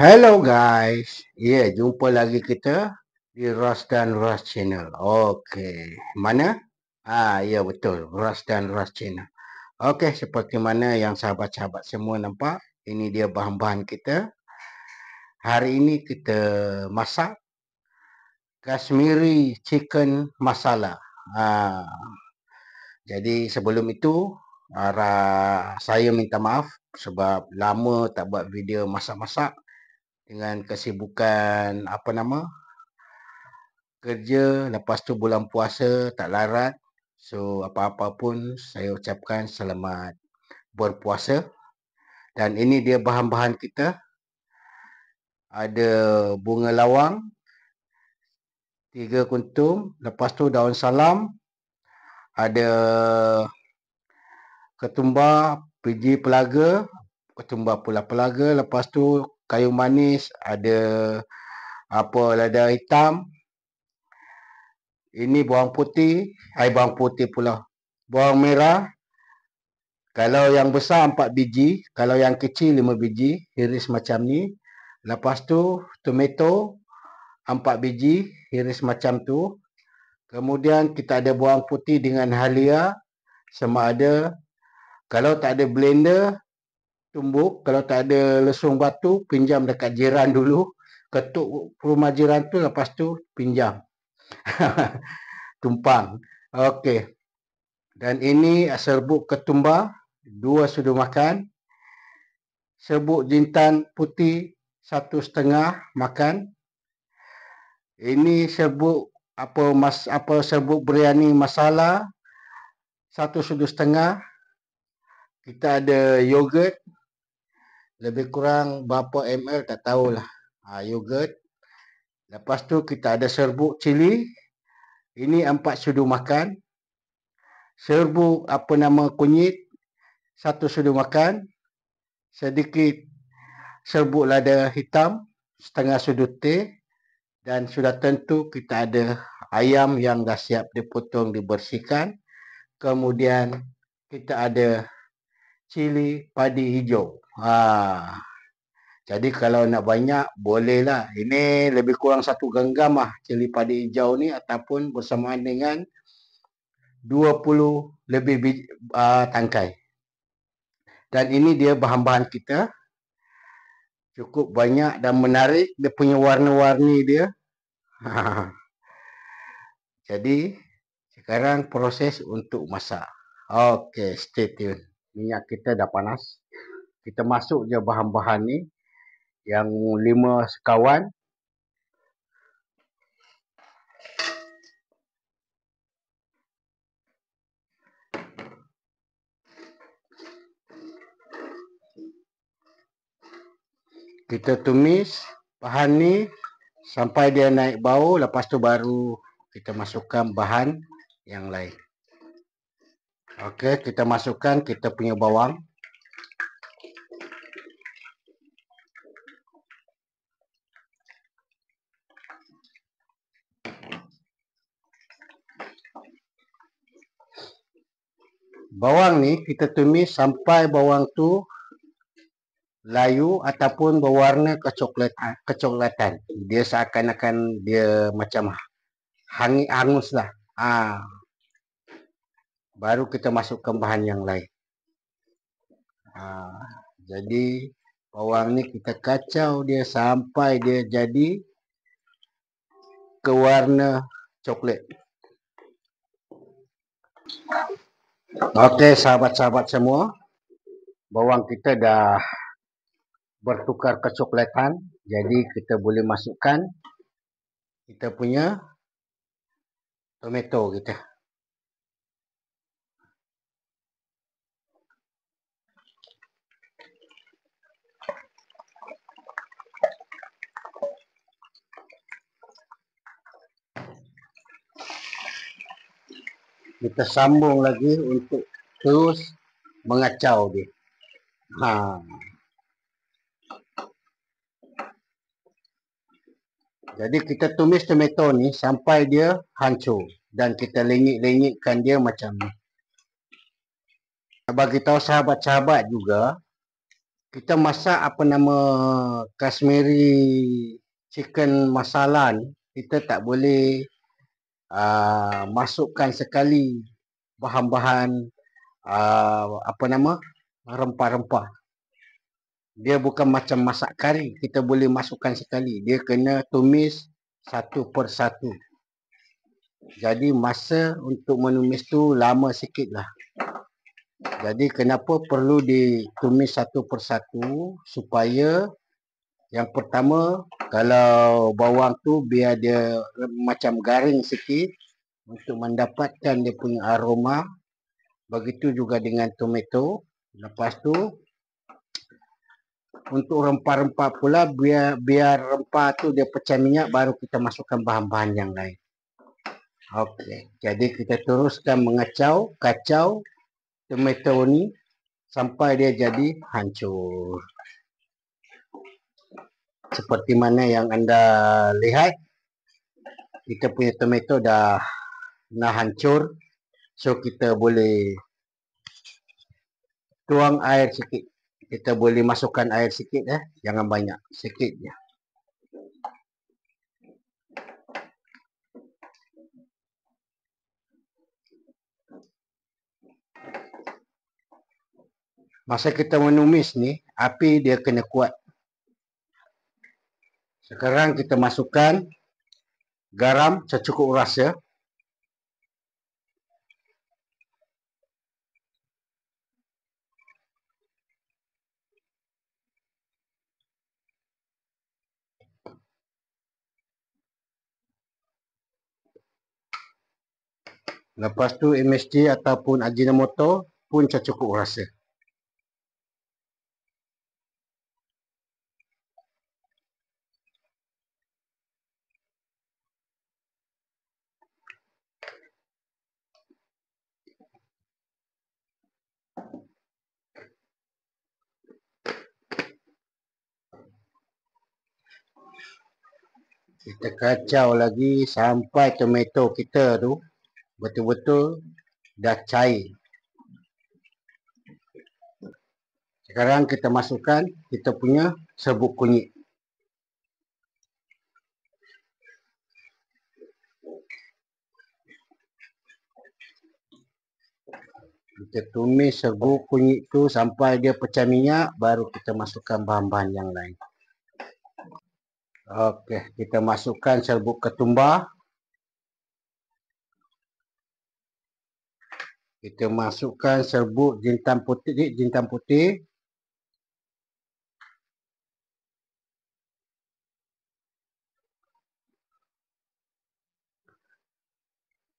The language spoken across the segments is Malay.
Hello guys. Jumpa lagi kita di Ras dan Ras Channel. Okey, mana? Betul, Ras dan Ras Channel. Okey, seperti mana yang sahabat-sahabat semua nampak, ini dia bahan-bahan kita. Hari ini kita masak Kashmiri Chicken Masala. Ha, jadi sebelum itu, saya minta maaf sebab lama tak buat video masak-masak dengan kesibukan kerja, lepas tu bulan puasa tak larat. So apa-apa pun saya ucapkan selamat berpuasa. Dan ini dia bahan-bahan kita. Ada bunga lawang 3 kuntum, lepas tu daun salam, ada ketumbar, biji pelaga, ketumbar pula pelaga, lepas tu kayu manis, ada lada hitam. Ini bawang putih, bawang putih pula. Bawang merah, kalau yang besar 4 biji, kalau yang kecil 5 biji, iris macam ni. Lepas tu tomato 4 biji, iris macam tu. Kemudian kita ada bawang putih dengan halia, sama ada. Kalau tak ada blender, tumbuk. Kalau tak ada lesung batu, pinjam dekat jiran dulu. Ketuk rumah jiran tu, lepas tu pinjam. Tumpang. Okey. Dan ini serbuk ketumbar 2 sudu makan. Serbuk jintan putih 1,5 makan. Ini serbuk serbuk biryani masala 1,5 sudu. Kita ada yogurt lebih kurang berapa ml tak tahulah. Yogurt. Lepas tu kita ada serbuk cili. Ini 4 sudu makan. Serbuk kunyit 1 sudu makan. Sedikit serbuk lada hitam setengah sudu teh. Dan sudah tentu kita ada ayam yang dah siap dipotong, dibersihkan. Kemudian kita ada cili padi hijau. Jadi kalau nak banyak bolehlah. Ini lebih kurang 1 genggam cili padi hijau ni, ataupun bersamaan dengan 20 lebih tangkai. Dan ini dia bahan-bahan kita. Cukup banyak dan menarik. Dia punya warna-warni dia. Jadi sekarang proses untuk masak. Okey, stay tune. Minyak kita dah panas. Kita masuk je bahan-bahan ni. Yang 5 sekawan. Kita tumis bahan ni sampai dia naik bau. Lepas tu baru kita masukkan bahan yang lain. Okey, kita masukkan kita punya bawang. Bawang ni kita tumis sampai bawang tu layu ataupun berwarna kecoklatan. Dia seakan-akan dia macam hangus lah. Baru kita masukkan bahan yang lain. Jadi bawang ni kita kacau dia sampai dia jadi ke warna coklat. Okey sahabat-sahabat semua, bawang kita dah bertukar kecoklatan. Jadi kita boleh masukkan kita punya tomato kita. Kita sambung lagi untuk terus mengacau dia. Jadi kita tumis tomato ni sampai dia hancur. Dan kita lenyit-lenyitkan dia macam ni. Bagi tahu sahabat-sahabat juga, kita masak apa nama Kashmiri chicken masala ni, kita tak boleh masukkan sekali bahan-bahan apa nama rempah-rempah. Dia bukan macam masak kari, kita boleh masukkan sekali. Dia kena tumis satu persatu. Jadi masa untuk menumis tu lama sikit lah. Jadi kenapa perlu ditumis satu persatu? Supaya yang pertama, kalau bawang tu biar dia macam garing sikit untuk mendapatkan dia punya aroma. Begitu juga dengan tomato. Lepas tu untuk rempah-rempah pula, biar rempah tu dia pecah minyak, baru kita masukkan bahan-bahan yang lain. Okey, jadi kita teruskan kacau tomato ni sampai dia jadi hancur. Seperti mana yang anda lihat, kita punya tomato dah hancur. So kita boleh tuang air sikit. Kita boleh masukkan air sikit, jangan banyak, sikit je. Masa kita menumis ni, api dia kena kuat. Sekarang kita masukkan garam secukup rasa. Lepas tu MSG ataupun Ajinomoto pun secukup rasa. Kita kacau lagi sampai tomato kita tu betul-betul dah cair. Sekarang kita masukkan kita punya serbuk kunyit. Kita tumis serbuk kunyit tu sampai dia pecah minyak, baru kita masukkan bahan-bahan yang lain. Okey, kita masukkan serbuk ketumbar. Kita masukkan serbuk jintan putih.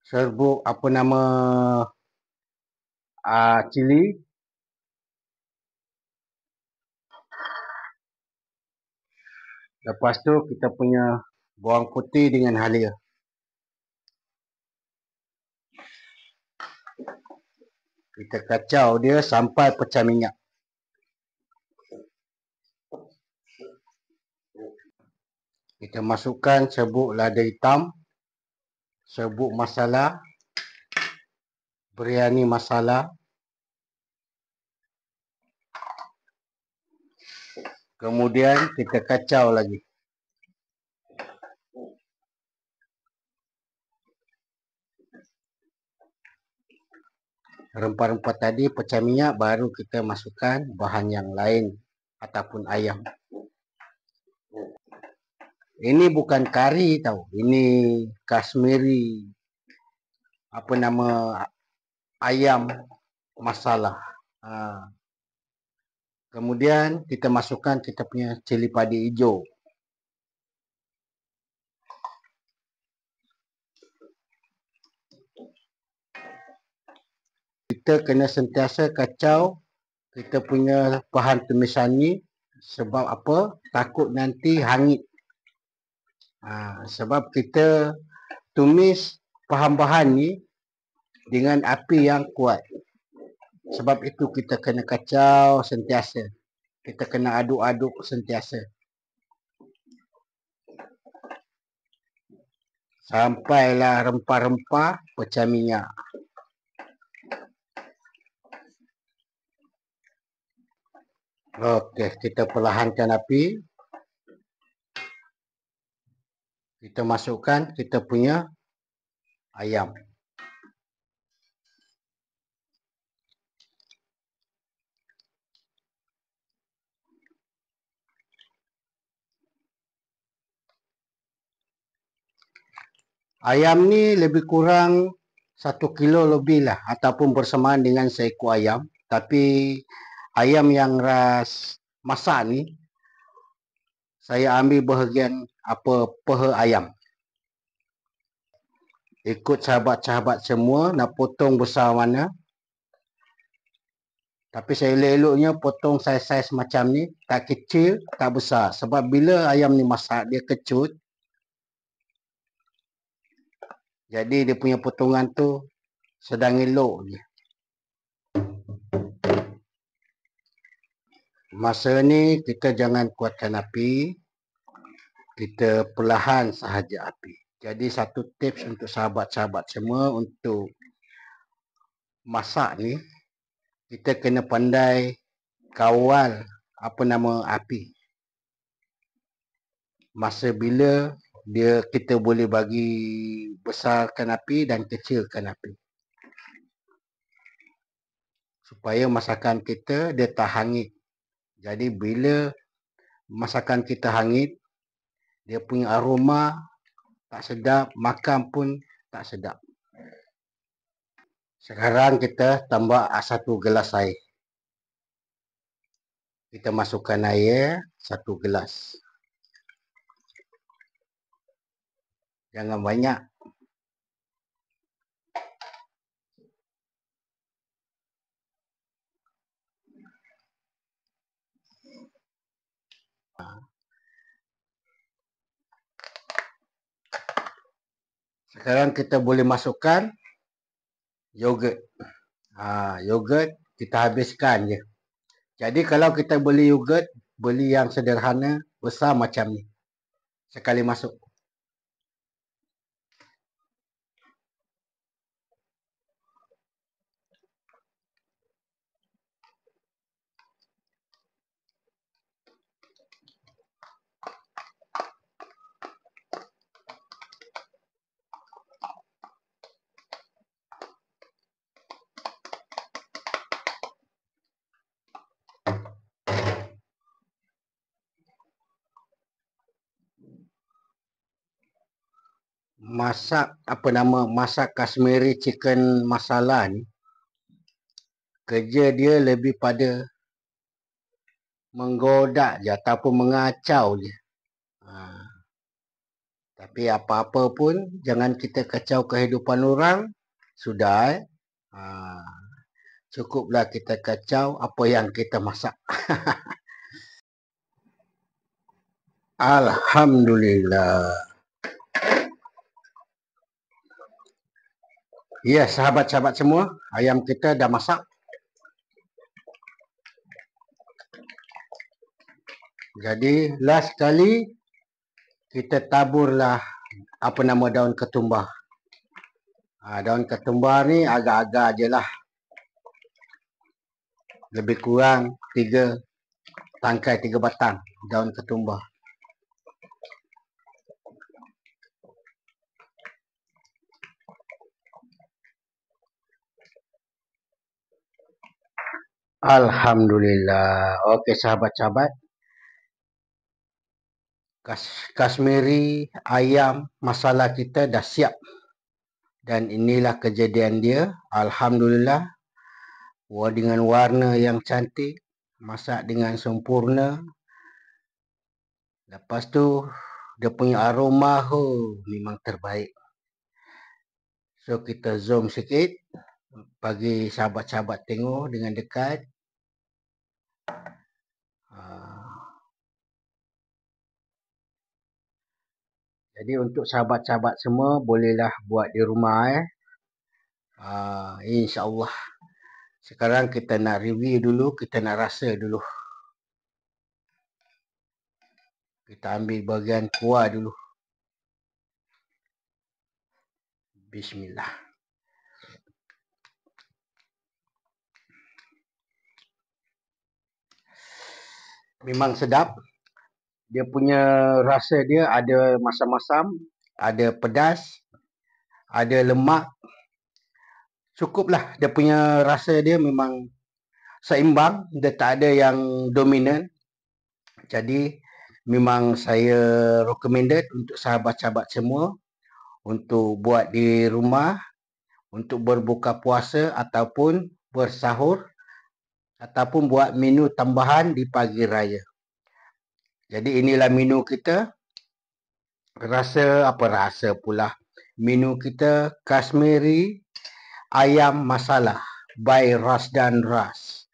Serbuk apa nama cili. Lepas tu kita punya bawang putih dengan halia. Kita kacau dia sampai pecah minyak. Kita masukkan serbuk lada hitam, serbuk masala, biryani masala. Kemudian kita kacau lagi. Rempah-rempah tadi pecah minyak, baru kita masukkan bahan yang lain ataupun ayam. Ini bukan kari tau, ini Kashmiri apa nama ayam masala. Kemudian kita masukkan kita punya cili padi hijau. Kita kena sentiasa kacau kita punya bahan tumisan ni. Sebab apa? Takut nanti hangit. Sebab kita tumis bahan-bahan ni dengan api yang kuat. Sebab itu kita kena kacau sentiasa. Kita kena aduk-aduk sentiasa. Sampailah rempah-rempah pecah minyak. Okey, kita perlahankan api. Kita masukkan kita punya ayam. Ayam ni lebih kurang 1 kilo lebih lah ataupun bersamaan dengan seekor ayam. Tapi ayam yang ras masak ni saya ambil bahagian paha ayam. Ikut sahabat-sahabat semua nak potong besar mana. Tapi saya elok-eloknya potong saiz-saiz macam ni, tak kecil, tak besar. Sebab bila ayam ni masak dia kecut. Jadi dia punya potongan tu sedang elok je. Masa ni kita jangan kuatkan api. Kita perlahan sahaja api. Jadi satu tips untuk sahabat-sahabat semua untuk masak ni, kita kena pandai kawal api. Masa bila kita boleh bagi besarkan api dan kecilkan api. Supaya masakan kita dia tak hangit. Jadi bila masakan kita hangit, dia punya aroma tak sedap, makan pun tak sedap. Sekarang kita tambah 1 gelas air. Kita masukkan air 1 gelas. Jangan banyak. Sekarang kita boleh masukkan yogurt. Yogurt kita habiskan je. Jadi kalau kita beli yogurt, beli yang sederhana, besar macam ni. Sekali masuk. Masak Kashmiri chicken masala ni, kerja dia lebih pada menggodak je ataupun mengacau je. Tapi apa-apa pun jangan kita kacau kehidupan orang. Sudah cukuplah kita kacau apa yang kita masak. Alhamdulillah. Ya, sahabat-sahabat semua, ayam kita dah masak. Jadi last kali kita taburlah daun ketumbar. Daun ketumbar ni agak-agak je lah. Lebih kurang 3 tangkai, 3 batang daun ketumbar. Alhamdulillah. Okey sahabat-sahabat. Kashmiri ayam masala kita dah siap. Dan inilah kejadian dia. Alhamdulillah. Dengan warna yang cantik. Masak dengan sempurna. Lepas tu dia punya aroma memang terbaik. So kita zoom sikit bagi sahabat-sahabat tengok dengan dekat. Jadi untuk sahabat-sahabat semua bolehlah buat di rumah InsyaAllah. Sekarang kita nak review dulu, kita nak rasa dulu. Kita ambil bahagian kuah dulu. Bismillah. Memang sedap. Dia punya rasa dia ada masam-masam, ada pedas, ada lemak. Cukuplah, dia punya rasa dia memang seimbang, dia tak ada yang dominan. Jadi memang saya recommended untuk sahabat-sahabat semua untuk buat di rumah untuk berbuka puasa ataupun bersahur ataupun buat menu tambahan di pagi raya. Jadi inilah menu kita. Rasa pula. Menu kita Kashmiri ayam masala by Rasdan Ras.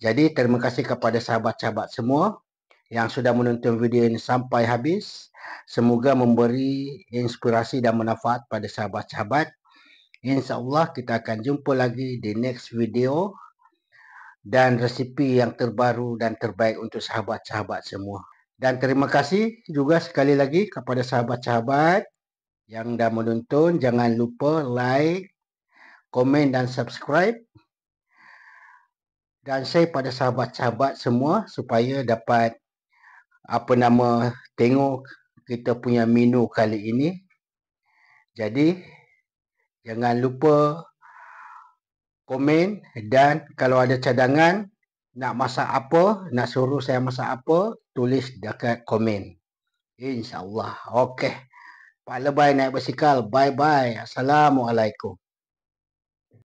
Jadi terima kasih kepada sahabat-sahabat semua yang sudah menonton video ini sampai habis. Semoga memberi inspirasi dan manfaat pada sahabat-sahabat. InsyaAllah kita akan jumpa lagi di next video dan resipi yang terbaru dan terbaik untuk sahabat-sahabat semua. Dan terima kasih juga sekali lagi kepada sahabat-sahabat yang dah menonton. Jangan lupa like, komen dan subscribe. Dan share pada sahabat-sahabat semua supaya dapat tengok kita punya menu kali ini. Jadi jangan lupa komen, dan kalau ada cadangan nak masak apa, nak suruh saya masak apa, tulis dekat komen. InsyaAllah. Okey. Pak Lebay naik basikal. Bye-bye. Assalamualaikum.